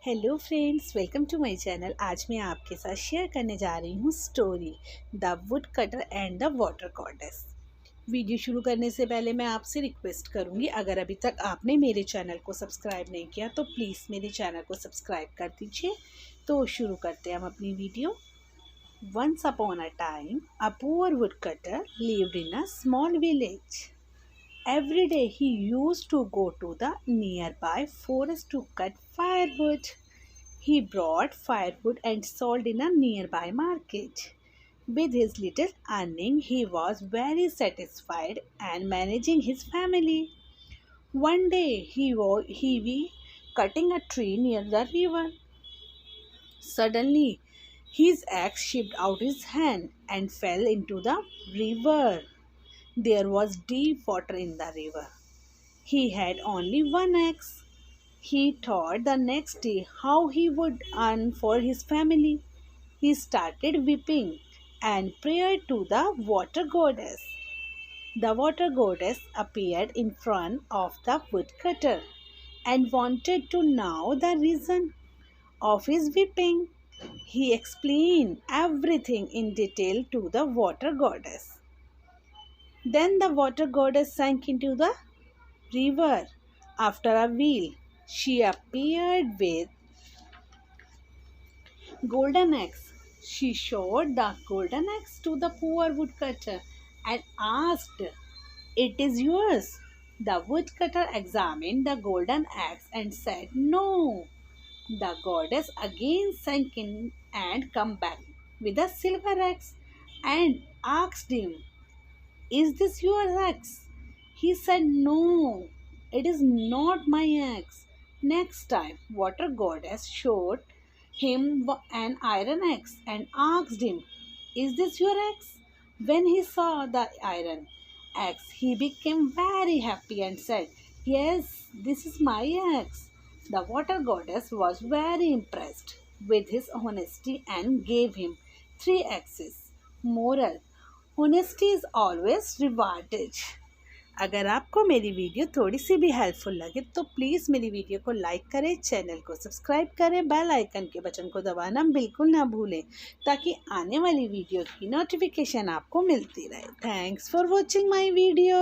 Hello friends, welcome to my channel. आज मैं आपके साथ शेयर करने जा रही हूँ story the woodcutter and the water goddess. Video शुरू करने से पहले मैं आपसे रिक्वेस्ट करूँगी, अगर अभी तक आपने मेरे चैनल को सब्सक्राइब नहीं किया तो प्लीज़ मेरे चैनल को सब्सक्राइब कर दीजिए। तो शुरू करते हैं हम अपनी वीडियो। Once upon a time a poor woodcutter lived in a small village. Every day he used to go to the nearby forest to cut firewood. He brought firewood and sold in a nearby market. With his little earning, he was very satisfied and managing his family. One day he was cutting a tree near the river. Suddenly, his axe slipped out his hand and fell into the river. There was deep water in the river. He had only one axe. He thought the next day how he would earn for his family. He started weeping and prayed to the water goddess. The water goddess appeared in front of the woodcutter and wanted to know the reason of his weeping. He explained everything in detail to the water goddess. Then the water goddess sank into the river. After a while, she appeared with golden axe. She showed the golden axe to the poor woodcutter and asked, "It is yours." The woodcutter examined the golden axe and said, "No." The goddess again sank in and come back with a silver axe and asked him, "Is this your axe?" He said, "No, it is not my axe." Next time, water goddess showed him an iron axe and asked him, "Is this your axe?" When he saw the iron axe, he became very happy and said, "Yes, this is my axe." The water goddess was very impressed with his honesty and gave him 3 axes. Moral: honesty is always rewarded. अगर आपको मेरी video थोड़ी सी भी helpful लगे तो please मेरी video को like करें, चैनल को सब्सक्राइब करें, बेल आइकन के बटन को दबाना बिल्कुल ना भूलें ताकि आने वाली वीडियो की नोटिफिकेशन आपको मिलती रहे। Thanks for watching my video.